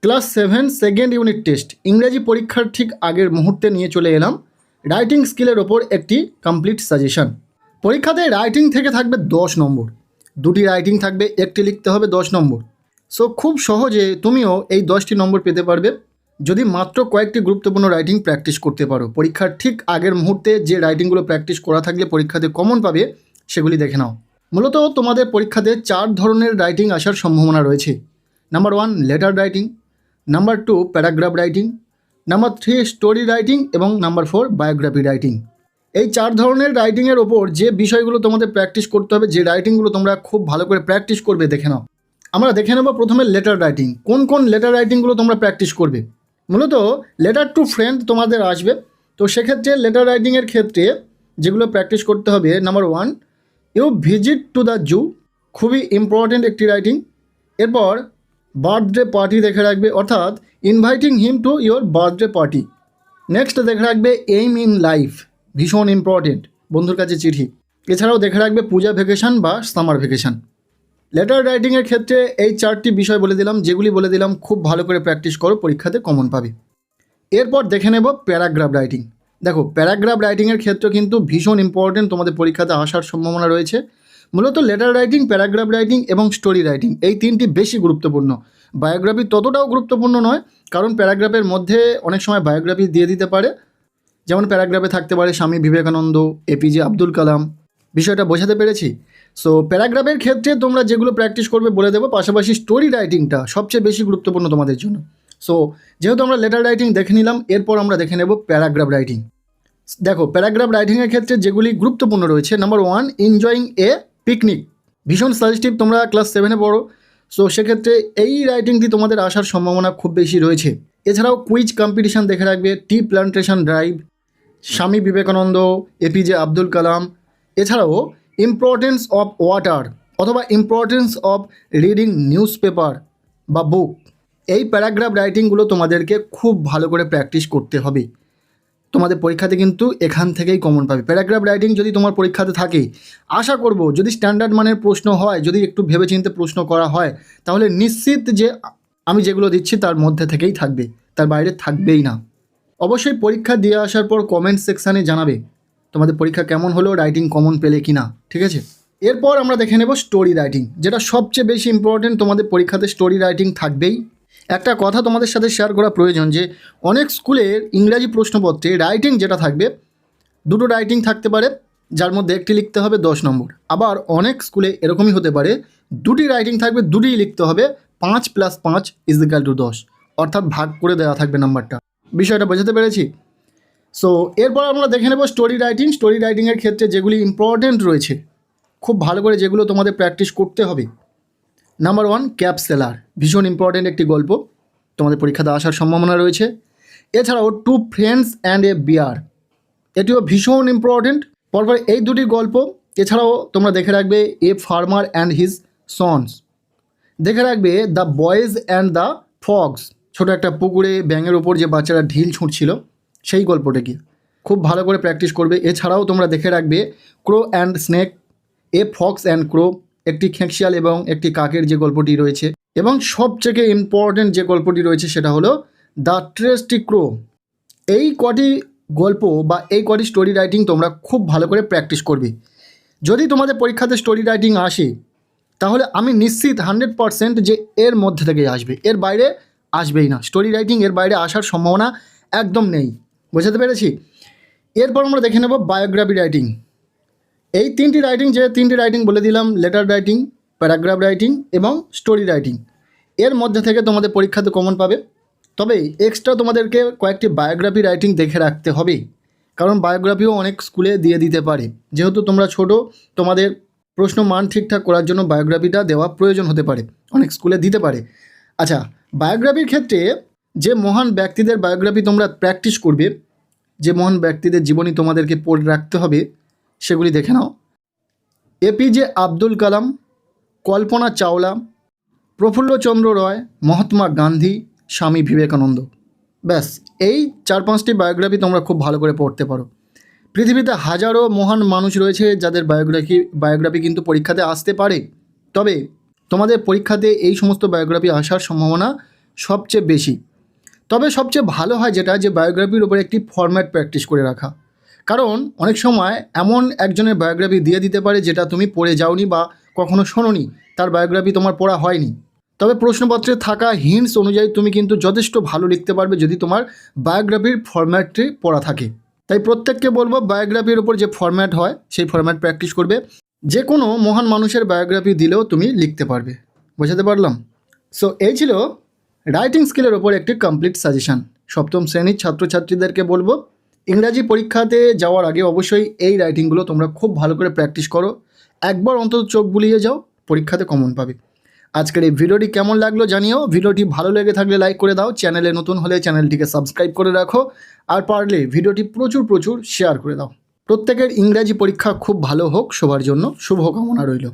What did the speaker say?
Class 7 second unit test ইংরেজি পরীক্ষার ঠিক আগের মুহূর্তে নিয়ে চলে এলাম রাইটিং স্কিলের ওপর একটি কমপ্লিট সাজেশন। পরীক্ষাতে রাইটিং থেকে থাকবে 10 নম্বর, দুটি রাইটিং থাকবে, একটি লিখতে হবে 10 নম্বর। সো খুব সহজে তুমিও এই 10টি নম্বর পেতে পারবে যদি মাত্র কয়েকটি গুরুত্বপূর্ণ রাইটিং প্র্যাকটিস করতে পারো। পরীক্ষার ঠিক আগের মুহূর্তে যে রাইটিংগুলো প্র্যাকটিস করা থাকলে পরীক্ষাতে কমন পাবে সেগুলি দেখে নাও। মূলত তোমাদের পরীক্ষাতে 4 ধরনের রাইটিং আসার সম্ভাবনা রয়েছে। Number 1 letter writing, number 2 paragraph writing, number 3 story writing এবং নাম্বার 4 বায়োগ্রাফি রাইটিং। এই 4 ধরনের রাইটিংয়ের ওপর যে বিষয়গুলো তোমাদের প্র্যাকটিস করতে হবে, যে রাইটিংগুলো তোমরা খুব ভালো করে প্র্যাকটিস করবে দেখে নাও। আমরা দেখে নেব প্রথমে লেটার রাইটিং। কোন কোন লেটার রাইটিংগুলো তোমরা প্র্যাকটিস করবে? মূলত লেটার টু ফ্রেন্ড তোমাদের আসবে। তো সেক্ষেত্রে লেটার রাইটিংয়ের ক্ষেত্রে যেগুলো প্র্যাকটিস করতে হবে, number 1 you visit to the zoo, খুবই ইম্পর্টেন্ট একটি রাইটিং। এরপর বার্থডে পার্টি দেখে রাখবে, অর্থাৎ inviting him to your birthday party. Next দেখে রাখবে এইম ইন লাইফ, ভীষণ ইম্পর্টেন্ট, বন্ধুর কাছে চিঠি। এছাড়াও দেখে রাখবে পূজা ভ্যাকেশন বা সামার ভ্যাকেশন। লেটার রাইটিংয়ের ক্ষেত্রে এই 4টি বিষয় বলে দিলাম, যেগুলি বলে দিলাম খুব ভালো করে প্র্যাকটিস করো, পরীক্ষাতে কমন পাবে। এরপর দেখে নেব প্যারাগ্রাফ রাইটিং। দেখো প্যারাগ্রাফ রাইটিংয়ের ক্ষেত্রে কিন্তু ভীষণ ইম্পর্টেন্ট, তোমাদের পরীক্ষাতে আসার সম্ভাবনা রয়েছে। মূলত লেটার রাইটিং, প্যারাগ্রাফ রাইটিং এবং স্টোরি রাইটিং এই 3টি বেশি গুরুত্বপূর্ণ। বায়োগ্রাফি ততটাও গুরুত্বপূর্ণ নয়, কারণ প্যারাগ্রাফের মধ্যে অনেক সময় বায়োগ্রাফি দিয়ে দিতে পারে। যেমন প্যারাগ্রাফে থাকতে পারে স্বামী বিবেকানন্দ, এপিজে আব্দুল কালাম। বিষয়টা বোঝাতে পেরেছি? সো প্যারাগ্রাফের ক্ষেত্রে তোমরা যেগুলো প্র্যাকটিস করবে বলে দেবো, পাশাপাশি স্টোরি রাইটিংটা সবচেয়ে বেশি গুরুত্বপূর্ণ তোমাদের জন্য। সো যেহেতু আমরা লেটার রাইটিং দেখে নিলাম, এরপর আমরা দেখে নেব প্যারাগ্রাফ রাইটিং। দেখো প্যারাগ্রাফ রাইটিংয়ের ক্ষেত্রে যেগুলি গুরুত্বপূর্ণ রয়েছে, নাম্বার 1 এনজয়িং এ পিকনিক, ভীষণ সাজেস্টিভ, তোমরা ক্লাস 7-এ পড়ো। সো সেক্ষেত্রে এই রাইটিংটি তোমাদের আসার সম্ভাবনা খুব বেশি রয়েছে। এছাড়াও কুইজ কম্পিটিশান দেখে রাখবে, টি plantation drive, Swami Vivekananda, APJ Abdul Kalam. এছাড়াও ইম্পর্টেন্স অফ ওয়াটার অথবা importance of reading news paper বা বুক। এই প্যারাগ্রাফ রাইটিংগুলো তোমাদেরকে খুব ভালো করে প্র্যাকটিস করতে হবে। তোমাদের পরীক্ষাতে কিন্তু এখান থেকেই কমন পাবে। প্যারাগ্রাফ রাইটিং যদি তোমার পরীক্ষাতে থাকে, আশা করব যদি স্ট্যান্ডার্ড মানের প্রশ্ন হয়, যদি একটু ভেবেচিন্তে প্রশ্ন করা হয়, তাহলে নিশ্চিত যে আমি যেগুলো দিচ্ছি তার মধ্যে থেকেই থাকবে, তার বাইরে থাকবেই না। অবশ্যই পরীক্ষা দিয়ে আসার পর কমেন্ট সেকশানে জানাবে তোমাদের পরীক্ষা কেমন হলো, রাইটিং কমন পেলে কি না, ঠিক আছে? এরপর আমরা দেখে নেব স্টোরি রাইটিং, যেটা সবচেয়ে বেশি ইম্পর্টেন্ট। তোমাদের পরীক্ষাতে স্টোরি রাইটিং থাকবেই। একটা কথা তোমাদের সাথে শেয়ার করা প্রয়োজন যে অনেক স্কুলের ইংরাজি প্রশ্নপত্রে রাইটিং যেটা থাকবে, দুটো রাইটিং থাকতে পারে, যার মধ্যে একটি লিখতে হবে 10 নম্বর। আবার অনেক স্কুলে এরকমই হতে পারে, দুটি রাইটিং থাকবে, দুটিই লিখতে হবে, 5 + 5 = 10, অর্থাৎ ভাগ করে দেওয়া থাকবে নাম্বারটা। বিষয়টা বোঝাতে পেরেছি? সো এরপর আমরা দেখে নেব স্টোরি রাইটিং। স্টোরি রাইটিংয়ের ক্ষেত্রে যেগুলি ইম্পর্টেন্ট রয়েছে, খুব ভালো করে যেগুলো তোমাদের প্র্যাকটিস করতে হবে, নাম্বার 1 ক্যাপ সেলার, ভীষণ ইম্পর্টেন্ট একটি গল্প, তোমাদের পরীক্ষাতে আসার সম্ভাবনা রয়েছে। এছাড়াও টু ফ্রেন্ডস অ্যান্ড এ বিয়ার, এটিও ভীষণ ইম্পর্টেন্ট। পরপর এই দুটি গল্প। এছাড়াও তোমরা দেখে রাখবে a farmer and his sons, দেখে রাখবে the boys and the frogs, ছোটো একটা পুকুরে ব্যাঙের ওপর যে বাচ্চারা ঢিল ছুঁড়ছিল সেই গল্পটাকে খুব ভালো করে প্র্যাকটিস করবে। এছাড়াও তোমরা দেখে রাখবে crow and snake, a fox and crow, একটি খেঁকশিয়াল এবং একটি কাকের যে গল্পটি রয়েছে। এবং সবথেকে ইম্পর্টেন্ট যে গল্পটি রয়েছে সেটা হলো দ্য ট্রেস্টি ক্রো। এই কটি গল্প বা এই কটি স্টোরি রাইটিং তোমরা খুব ভালো করে প্র্যাকটিস করবে। যদি তোমাদের পরীক্ষাতে স্টোরি রাইটিং আসে, তাহলে আমি নিশ্চিত 100% যে এর মধ্যে থেকেই আসবে, এর বাইরে আসবেই না। স্টোরি রাইটিং এর বাইরে আসার সম্ভাবনা একদম নেই। বোঝাতে পেরেছি? এরপর আমরা দেখে নেব বায়োগ্রাফি রাইটিং। এই 3টি রাইটিং, যে 3টি রাইটিং বলে দিলাম, লেটার রাইটিং, প্যারাগ্রাফ রাইটিং এবং স্টোরি রাইটিং, এর মধ্যে থেকে তোমাদের পরীক্ষাতে কমন পাবে। তবে এক্সট্রা তোমাদেরকে কয়েকটি বায়োগ্রাফি রাইটিং দেখে রাখতে হবে, কারণ বায়োগ্রাফিও অনেক স্কুলে দিয়ে দিতে পারে। যেহেতু তোমরা ছোট, তোমাদের প্রশ্ন মান ঠিকঠাক করার জন্য বায়োগ্রাফিটা দেওয়া প্রয়োজন হতে পারে, অনেক স্কুলে দিতে পারে। আচ্ছা, বায়োগ্রাফির ক্ষেত্রে যে মহান ব্যক্তিদের বায়োগ্রাফি তোমরা প্র্যাকটিস করবে, যে মহান ব্যক্তিদের জীবনী তোমাদেরকে পড়ে রাখতে হবে, সেগুলি দেখে নাও। এপিজে আব্দুল কালাম, কল্পনা চাওলা, প্রফুল্লচন্দ্র রয়, মহাত্মা গান্ধী, স্বামী বিবেকানন্দ। ব্যাস, এই 4-5টি বায়োগ্রাফি তোমরা খুব ভালো করে পড়তে পারো। পৃথিবীতে হাজারো মহান মানুষ রয়েছে যাদের বায়োগ্রাফি কিন্তু পরীক্ষাতে আসতে পারে। তবে তোমাদের পরীক্ষাতে এই সমস্ত বায়োগ্রাফি আসার সম্ভাবনা সবচেয়ে বেশি। তবে সবচেয়ে ভালো হয় যেটা, যে বায়োগ্রাফির ওপর একটি ফরম্যাট প্র্যাকটিস করে রাখা। কারণ অনেক সময় এমন একজনের বায়োগ্রাফি দিয়ে দিতে পারে যেটা তুমি পড়ে যাওনি বা কখনো শোনোনি, তার বায়োগ্রাফি তোমার পড়া হয়নি। তবে প্রশ্নপত্রে থাকা হিন্টস অনুযায়ী তুমি কিন্তু যথেষ্ট ভালো লিখতে পারবে যদি তোমার বায়োগ্রাফির ফরম্যাটটি পড়া থাকে। তাই প্রত্যেককে বলবো বায়োগ্রাফির ওপর যে ফরম্যাট হয় সেই ফরম্যাট প্র্যাকটিস করবে। যে কোনো মহান মানুষের বায়োগ্রাফি দিলেও তুমি লিখতে পারবে। বোঝাতে পারলাম? সো এই ছিল রাইটিং স্কিলের ওপর একটি কমপ্লিট সাজেশান। সপ্তম শ্রেণীর ছাত্রছাত্রীদেরকে বলবো, ইংরাজি পরীক্ষাতে যাওয়ার আগে অবশ্যই এই রাইটিংগুলো তোমরা খুব ভালো করে প্র্যাকটিস করো। একবার অন্তত চোখ বুলিয়ে যাও, পরীক্ষাতে কমন পাবে। আজকের এই ভিডিওটি কেমন লাগলো জানিও। ভিডিওটি ভালো লেগে থাকলে লাইক করে দাও, চ্যানেলে নতুন হলে চ্যানেলটিকে সাবস্ক্রাইব করে রাখো, আর পারলে ভিডিওটি প্রচুর শেয়ার করে দাও। প্রত্যেকের ইংরাজি পরীক্ষা খুব ভালো হোক, সবার জন্য শুভকামনা রইল।